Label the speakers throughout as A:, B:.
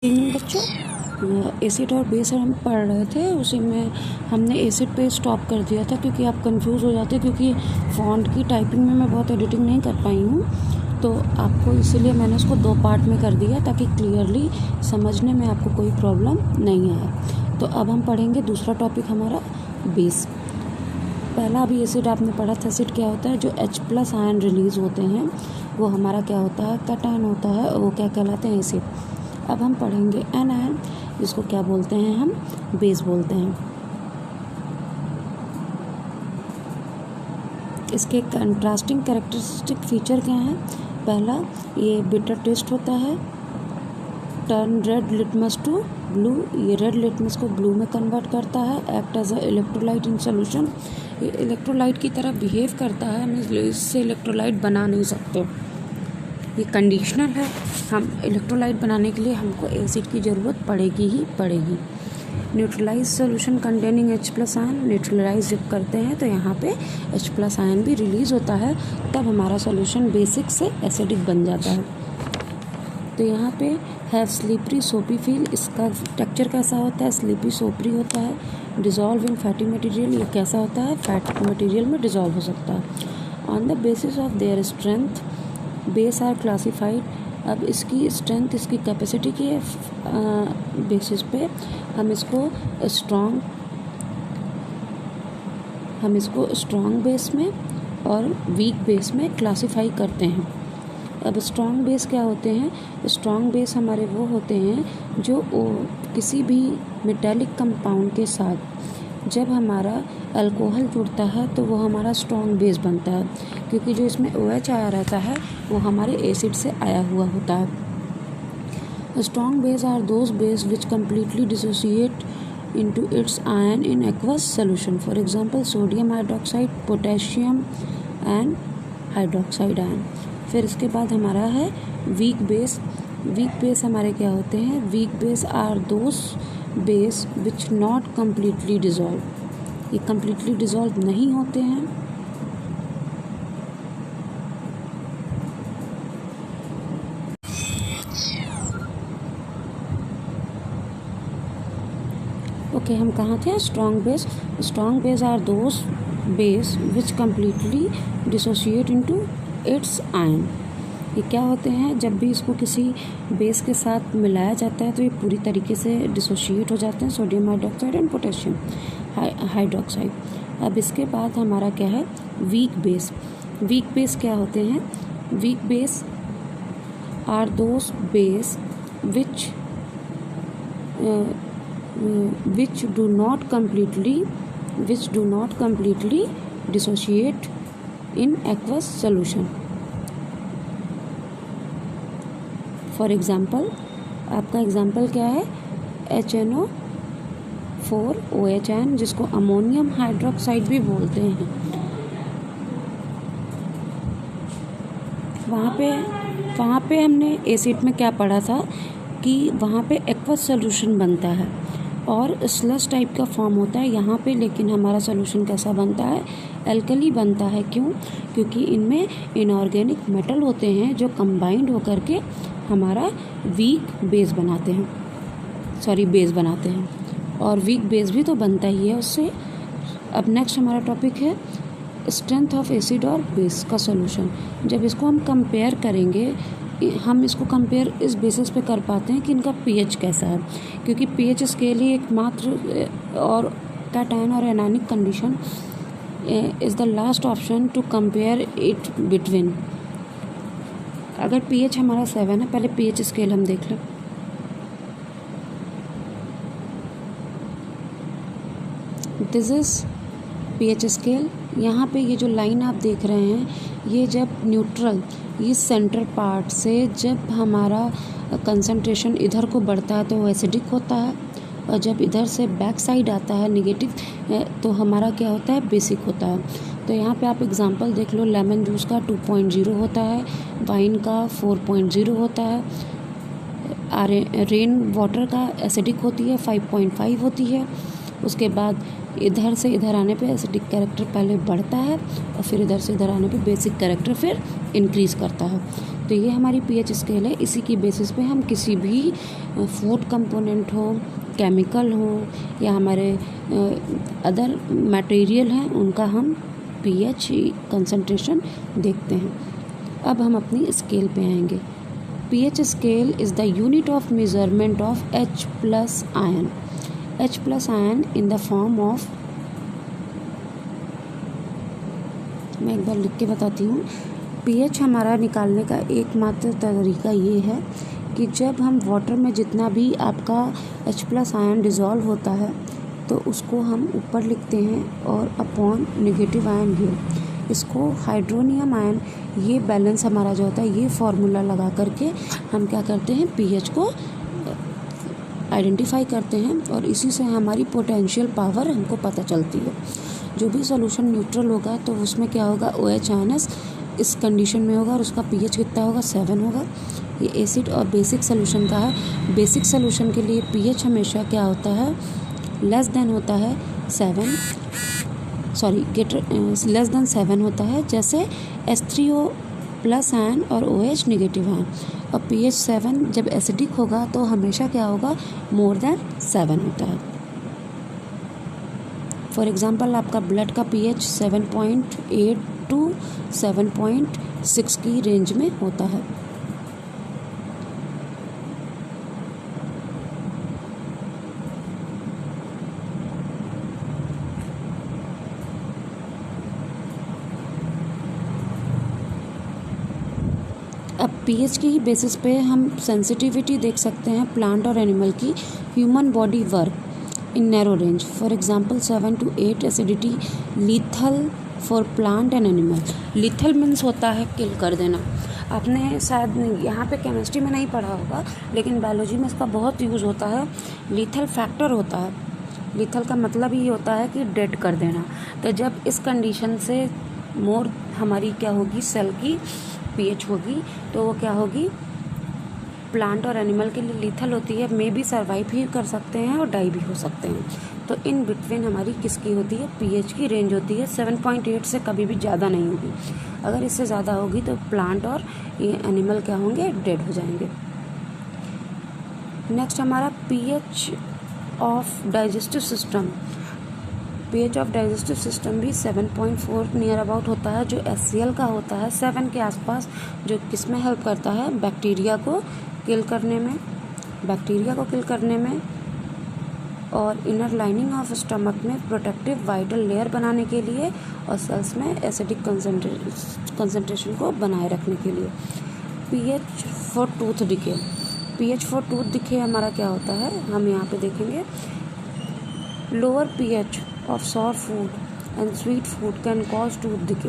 A: बच्चों, एसिड और बेस हम पढ़ रहे थे, उसी में हमने एसिड पे स्टॉप कर दिया था क्योंकि आप कंफ्यूज हो जाते, क्योंकि फ़ॉन्ट की टाइपिंग में मैं बहुत एडिटिंग नहीं कर पाई हूँ, तो आपको इसीलिए मैंने उसको 2 पार्ट में कर दिया ताकि क्लियरली समझने में आपको कोई प्रॉब्लम नहीं आए। तो अब हम पढ़ेंगे दूसरा टॉपिक हमारा बेस। पहला अभी एसिड आपने पढ़ा था। एसिड क्या होता है? जो H+ आयन रिलीज़ होते हैं वो हमारा क्या होता है? कैटायन होता है, वो क्या कहलाते हैं? एसिड। अब हम पढ़ेंगे एनायन, जिसको क्या बोलते हैं? हम बेस बोलते हैं। इसके कंट्रास्टिंग कैरेक्टरिस्टिक फीचर क्या हैं? पहला, ये बिटर टेस्ट होता है। Turn red litmus to blue, ये रेड लिटमस को ब्लू में कन्वर्ट करता है। Act as a electrolyte in solution, ये इलेक्ट्रोलाइट की तरह बिहेव करता है, हम इससे इलेक्ट्रोलाइट बना नहीं सकते, ये कंडीशनल है। हम इलेक्ट्रोलाइट बनाने के लिए हमको एसिड की ज़रूरत पड़ेगी ही पड़ेगी। Neutralise solution containing H+ ion, neutralise जब करते हैं तो यहाँ पे H+ आयन भी रिलीज़ होता है, तब हमारा सोल्यूशन बेसिक से एसिडिक बन जाता है। तो यहाँ पे हैव स्लीपरी सोपी फील, इसका टेक्सचर कैसा होता है? स्लीपी सोपरी होता है। डिज़ोल्व इन फैटी मटेरियल, ये कैसा होता है? फैट मटेरियल में डिज़ोल्व हो सकता है। On the basis of their strength base are classified, अब इसकी स्ट्रेंथ, इसकी कैपेसिटी के बेसिस पे हम इसको स्ट्रॉन्ग बेस में और वीक बेस में क्लासिफाई करते हैं। अब स्ट्रॉन्ग बेस क्या होते हैं? स्ट्रॉन्ग बेस हमारे वो होते हैं जो किसी भी मेटेलिक कंपाउंड के साथ जब हमारा अल्कोहल जुड़ता है तो वो हमारा स्ट्रॉन्ग बेस बनता है, क्योंकि जो इसमें OH आया रहता है वो हमारे एसिड से आया हुआ होता है। Strong base are those base which completely dissociate into its ion in aqueous solution, for example sodium hydroxide, potassium and hydroxide ion। फिर इसके बाद हमारा है वीक बेस। वीक बेस हमारे क्या होते हैं? Weak base are those base which not completely dissolve, ये कम्प्लीटली डिज़ोल्व नहीं होते हैं। ओके, हम कहाँ थे? Strong base. Strong base are those base which completely dissociate into its ion, ये क्या होते हैं? जब भी इसको किसी बेस के साथ मिलाया जाता है तो ये पूरी तरीके से डिसोशिएट हो जाते हैं, sodium hydroxide and potassium hydroxide. अब इसके बाद हमारा क्या है? Weak base. वीक बेस क्या होते हैं? Weak base are those base which do not completely dissociate in aqueous solution। For example, आपका एग्ज़ाम्पल क्या है? HNO4OH आयन, जिसको अमोनियम हाइड्रोक्साइड भी बोलते हैं। वहाँ पे हमने एसिड में क्या पढ़ा था कि वहाँ पे एक्वस सोल्यूशन बनता है और स्लश टाइप का फॉर्म होता है यहाँ पे, लेकिन हमारा सोल्यूशन कैसा बनता है? एल्कली बनता है। क्यों? क्योंकि इनमें इनऑर्गेनिक मेटल होते हैं जो कंबाइंड होकर के हमारा वीक बेस बनाते हैं, और वीक बेस भी तो बनता ही है उससे। अब नेक्स्ट हमारा टॉपिक है स्ट्रेंथ ऑफ एसिड और बेस का सॉल्यूशन। जब इसको हम कंपेयर करेंगे, हम इसको कंपेयर इस बेसिस पे कर पाते हैं कि इनका pH कैसा है, क्योंकि pH स्केल ही एकमात्र और कैटायन और anionic condition is the last option to compare it between. अगर pH हमारा 7 है, पहले pH स्केल हम देख लें। This is pH scale. यहाँ पे ये जो लाइन आप देख रहे हैं, ये जब न्यूट्रल, ये सेंटर पार्ट से जब हमारा कंसंट्रेशन इधर को बढ़ता है तो वो एसिडिक होता है, और जब इधर से बैक साइड आता है नेगेटिव तो हमारा क्या होता है? बेसिक होता है। तो यहाँ पे आप एग्जांपल देख लो, लेमन जूस का 2.0 होता है, वाइन का 4.0 होता है, रेन वाटर का एसिडिक होती है 5.5 होती है। उसके बाद इधर से इधर आने पे एसिडिक कैरेक्टर पहले बढ़ता है और फिर इधर से इधर आने पे बेसिक कैरेक्टर फिर इंक्रीज़ करता है। तो ये हमारी पीएच स्केल है। इसी की बेसिस पे हम किसी भी फूड कंपोनेंट हो, केमिकल हो या हमारे अदर मटेरियल हैं उनका हम पीएच कंसंट्रेशन देखते हैं। अब हम अपनी स्केल पे आएंगे। pH scale is the unit of measurement of H plus ion in the form of, मैं एक बार लिख के बताती हूँ। pH हमारा निकालने का एकमात्र तरीका ये है कि जब हम वाटर में जितना भी आपका H प्लस आयन डिज़ोल्व होता है तो उसको हम ऊपर लिखते हैं और अपॉन नेगेटिव आयन ये, इसको हाइड्रोनियम आयन, ये बैलेंस हमारा जो होता है ये फार्मूला लगा करके हम क्या करते हैं पीएच को आइडेंटिफाई करते हैं और इसी से हमारी पोटेंशियल पावर हमको पता चलती है। जो भी सॉल्यूशन न्यूट्रल होगा तो उसमें क्या होगा, OH माइनस इस कंडीशन में होगा और उसका पीएच कितना होगा, 7 होगा। ये एसिड और बेसिक सोल्यूशन का है। बेसिक सोल्यूशन के लिए पीएच हमेशा क्या होता है, लेस देन होता है 7, लेस देन 7 होता है। जैसे H3O प्लस आयन और OH नेगेटिव आयन, और pH 7 जब एसिडिक होगा तो हमेशा क्या होगा, मोर देन 7 होता है। फॉर एग्जांपल आपका ब्लड का pH 7.8 टू 7.6 की रेंज में होता है। अब pH की बेसिस पे हम सेंसिटिविटी देख सकते हैं प्लांट और एनिमल की human body work in narrow range. For example 7 to 8 acidity lethal for plant and animal. Lethal means होता है किल कर देना। आपने शायद यहाँ पे केमिस्ट्री में नहीं पढ़ा होगा लेकिन बायोलॉजी में इसका बहुत यूज़ होता है। लीथल फैक्टर होता है, लीथल का मतलब ये होता है कि डेड कर देना। तो जब इस कंडीशन से मोर हमारी क्या होगी, सेल की pH होगी तो वो क्या होगी, प्लांट और एनिमल के लिए लीथल होती है। मे भी सर्वाइव भी कर सकते हैं और डाई भी हो सकते हैं। तो इन बिटवीन हमारी किसकी होती है, pH की रेंज होती है 7.8 से कभी भी ज़्यादा नहीं होगी। अगर इससे ज़्यादा होगी तो प्लांट और ये एनिमल क्या होंगे, डेड हो जाएंगे। नेक्स्ट हमारा pH of digestive system. pH of digestive system भी 7.4 नियर अबाउट होता है, जो HCl का होता है 7 के आसपास, जो किस में हेल्प करता है, बैक्टीरिया को किल करने में और इनर लाइनिंग ऑफ स्टमक में प्रोटेक्टिव वाइटल लेयर बनाने के लिए और सेल्स में एसिडिक कंसंट्रेशन को बनाए रखने के लिए। pH for tooth decay. pH for tooth decay हमारा क्या होता है, हम यहाँ पे देखेंगे। Lower pH of sour food and sweet food can cause tooth decay.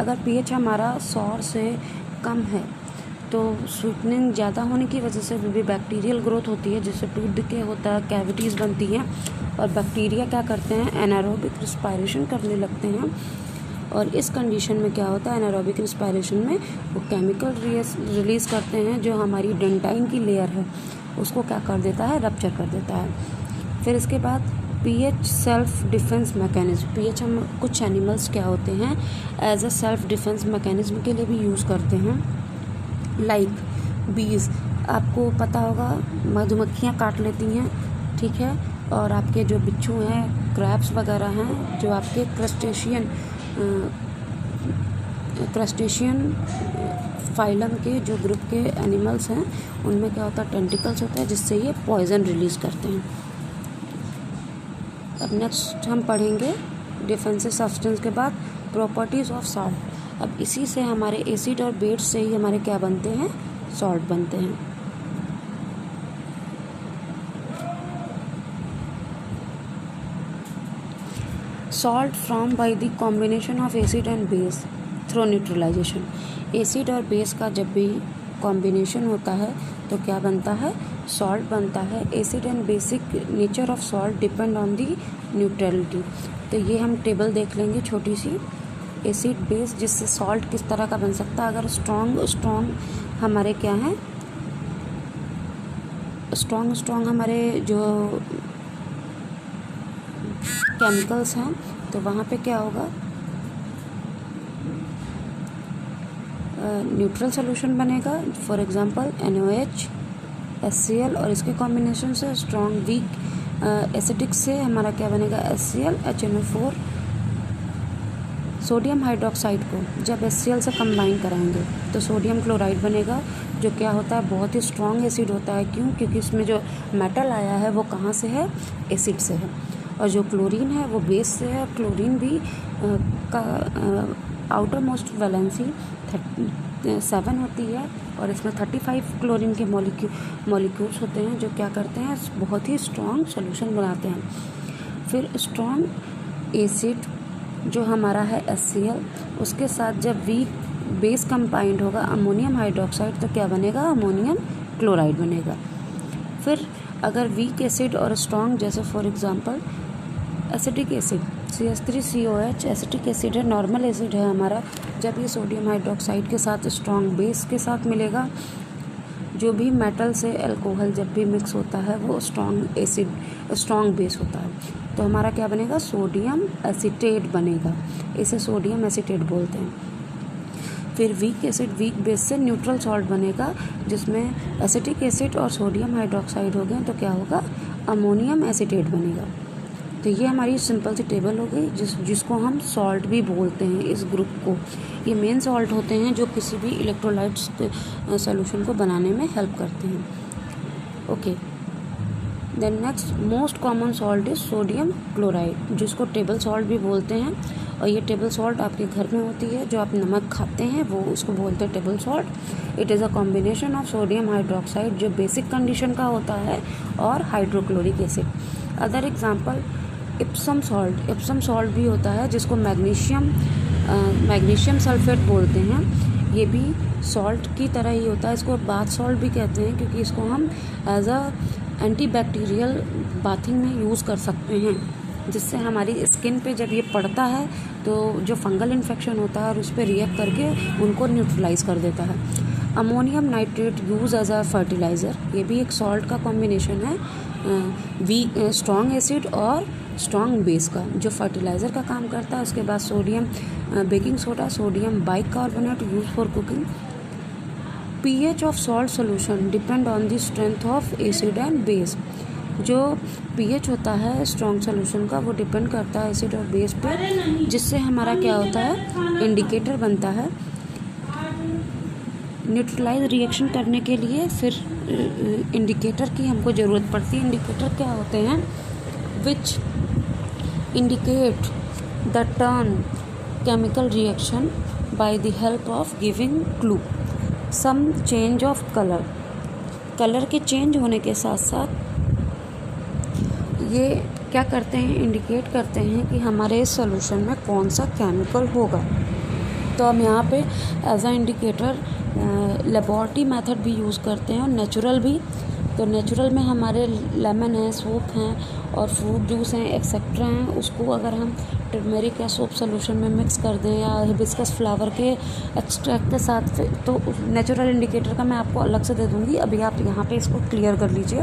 A: अगर pH हमारा सॉर से कम है तो स्वीटनिंग ज़्यादा होने की वजह से भी बैक्टीरियल ग्रोथ होती है, जिससे टूथ डिके होता है, कैविटीज़ बनती हैं और बैक्टीरिया क्या करते हैं, एनारोबिक रिस्पायरेशन करने लगते हैं। और इस कंडीशन में क्या होता है, एनारोबिक रिस्पायरेशन में वो केमिकल रिलीज़ करते हैं जो हमारी डेंटाइन की लेयर है उसको क्या कर देता है, रप्चर कर देता है। फिर इसके बाद pH self defence mechanism. pH हम कुछ एनिमल्स क्या होते हैं, as a self defence mechanism के लिए भी यूज़ करते हैं। लाइक बीज, आपको पता होगा मधुमक्खियाँ काट लेती हैं, ठीक है, और आपके जो बिच्छू हैं, क्रैब्स वगैरह हैं, जो आपके क्रस्टेशियन फाइलम के जो ग्रुप के एनिमल्स हैं उनमें क्या होता है, टेंटिकल्स होता है जिससे ये पॉइजन रिलीज़ करते हैं। अब नेक्स्ट हम पढ़ेंगे डिफेंसिव सब्सटेंस के बाद प्रॉपर्टीज़ ऑफ सॉल्ट। अब इसी से हमारे एसिड और बेस से ही हमारे क्या बनते हैं, सॉल्ट बनते हैं। Salt form by the combination of acid and base through neutralisation. Acid और बेस का जब भी कॉम्बिनेशन होता है तो क्या बनता है, सॉल्ट बनता है। Acid and basic nature of salt depend on the neutrality. तो ये हम टेबल देख लेंगे छोटी सी, एसिड बेस, जिससे सॉल्ट किस तरह का बन सकता है। अगर स्ट्रॉन्ग हमारे क्या हैं, स्ट्रॉन्ग हमारे जो केमिकल्स हैं तो वहाँ पे क्या होगा, न्यूट्रल सोल्यूशन बनेगा, फॉर एग्जांपल NaOH, HCl, और इसके कॉम्बिनेशन से स्ट्रॉन्ग वीक एसिडिक से हमारा क्या बनेगा, HCl HNO4। सोडियम हाइड्रोक्साइड को जब HCl से कंबाइन कराएंगे तो सोडियम क्लोराइड बनेगा, जो क्या होता है, बहुत ही स्ट्रॉन्ग एसिड होता है। क्यों? क्योंकि इसमें जो मेटल आया है वो कहाँ से है, एसिड से है। और जो क्लोरीन है वो बेस से है। क्लोरीन भी का आउटर मोस्ट वैलेंसी 7 होती है, और इसमें 35 क्लोरीन के मॉलिक्यूल्स होते हैं, जो क्या करते हैं, बहुत ही स्ट्रॉन्ग सॉल्यूशन बनाते हैं। फिर स्ट्रॉन्ग एसिड जो हमारा है HCl, उसके साथ जब वीक बेस कंबाइंड होगा अमोनियम हाइड्रोक्साइड, तो क्या बनेगा, अमोनियम क्लोराइड बनेगा। फिर अगर वीक एसिड और स्ट्रॉन्ग, जैसे for example acetic acid CH3COH acetic acid है, नॉर्मल एसिड है हमारा, जब ये सोडियम हाइड्रोक्साइड के साथ स्ट्रॉन्ग बेस के साथ मिलेगा, जो भी मेटल से अल्कोहल जब भी मिक्स होता है वो स्ट्रॉन्ग एसिड स्ट्रॉन्ग बेस होता है, तो हमारा क्या बनेगा, सोडियम एसीटेट बनेगा। इसे सोडियम एसीटेट बोलते हैं। फिर वीक एसिड वीक बेस से न्यूट्रल सॉल्ट बनेगा, जिसमें एसिटिक एसिड और सोडियम हाइड्रोक्साइड हो गए, तो क्या होगा, अमोनियम एसीटेट बनेगा। तो ये हमारी सिंपल सी टेबल हो गई, जिसको हम सॉल्ट भी बोलते हैं। इस ग्रुप को ये मेन सॉल्ट होते हैं जो किसी भी इलेक्ट्रोलाइट्स सॉल्यूशन को बनाने में हेल्प करते हैं। Okay, then next most common salt is sodium chloride, जिसको टेबल सॉल्ट भी बोलते हैं। और ये टेबल सॉल्ट आपके घर में होती है, जो आप नमक खाते हैं वो उसको बोलते हैं table salt. It is a combination of sodium hydroxide, जो बेसिक कंडीशन का होता है, और hydrochloric acid. Other example Epsom salt भी होता है, जिसको मैग्नीशियम सल्फेट बोलते हैं। ये भी सॉल्ट की तरह ही होता है। इसको बाथ सॉल्ट भी कहते हैं, क्योंकि इसको हम एज अ एंटीबैक्टीरियल बाथिंग में यूज़ कर सकते हैं, जिससे हमारी स्किन पे जब ये पड़ता है तो जो फंगल इन्फेक्शन होता है और उस पर रिएक्ट करके उनको न्यूट्रलाइज कर देता है। Ammonium nitrate use as a fertiliser, ये भी एक सॉल्ट का कॉम्बिनेशन है, स्ट्रॉन्ग एसिड और स्ट्रॉन्ग बेस का, जो फर्टिलाइज़र का काम करता है। उसके बाद sodium baking soda, sodium bicarbonate use for cooking. pH of salt solution depend on the strength of acid and base. जो pH होता है स्ट्रॉन्ग सोल्यूशन का, वो डिपेंड करता है एसिड और बेस पे, जिससे हमारा क्या होता है, इंडिकेटर बनता है न्यूट्रलाइज रिएक्शन करने के लिए। फिर इंडिकेटर की हमको ज़रूरत पड़ती है। इंडिकेटर क्या होते हैं, विच indicate the turn chemical reaction by the help of giving clue some change of colour के चेंज होने के साथ साथ ये क्या करते हैं, इंडिकेट करते हैं कि हमारे इस सॉल्यूशन में कौन सा केमिकल होगा। तो हम यहाँ पे as a indicator laboratory method भी यूज़ करते हैं और नेचुरल भी। तो नेचुरल में हमारे लेमन है, सोप हैं और फ्रूट जूस हैं, एक्सेट्रा हैं। उसको अगर हम टर्मेरिक या सोप सोल्यूशन में मिक्स कर दें या हिबिस्कस फ्लावर के एक्सट्रैक्ट के साथ, तो नेचुरल इंडिकेटर का मैं आपको अलग से दे दूँगी। अभी आप यहाँ पे इसको क्लियर कर लीजिए।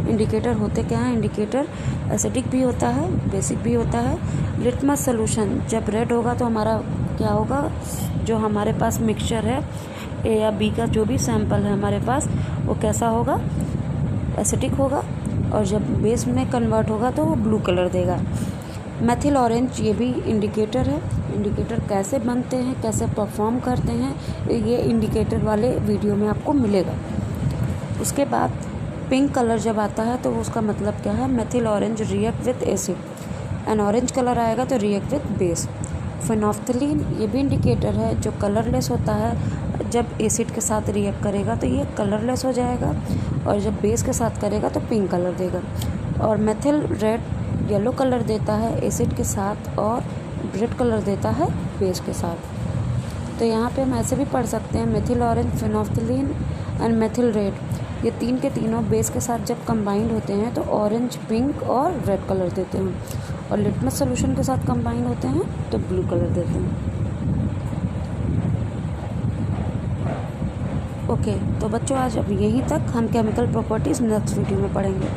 A: इंडिकेटर होते क्या हैं, इंडिकेटर एसिडिक भी होता है, बेसिक भी होता है। लिटमस सोल्यूशन जब रेड होगा तो हमारा क्या होगा, जो हमारे पास मिक्सचर है ए या बी का जो भी सैंपल है हमारे पास, वो कैसा होगा, एसिडिक होगा। और जब बेस में कन्वर्ट होगा तो वो ब्लू कलर देगा। मेथिल ऑरेंज ये भी इंडिकेटर है। इंडिकेटर कैसे बनते हैं, कैसे परफॉर्म करते हैं, ये इंडिकेटर वाले वीडियो में आपको मिलेगा। उसके बाद पिंक कलर जब आता है तो उसका मतलब क्या है, methyl orange react with acid. And orange colour आएगा तो रिएक्ट विथ बेस। फिनोफ्थलीन ये भी इंडिकेटर है, जो कलरलेस होता है। जब एसिड के साथ रिएक्ट करेगा तो ये कलरलेस हो जाएगा, और जब बेस के साथ करेगा तो पिंक कलर देगा। और मेथिल रेड येलो कलर देता है एसिड के साथ, और रेड कलर देता है बेस के साथ। तो यहाँ पे हम ऐसे भी पढ़ सकते हैं, methyl orange, phenolphthalein and methyl red, ये तीन के तीनों बेस के साथ जब कंबाइंड होते हैं तो ऑरेंज, पिंक और रेड कलर देते हैं। और लिटमस सोल्यूशन के साथ कंबाइंड होते हैं तो ब्लू कलर देते हैं। ओके, तो बच्चों आज अब यहीं तक। हम केमिकल प्रॉपर्टीज़ नेक्स्ट वीडियो में पढ़ेंगे।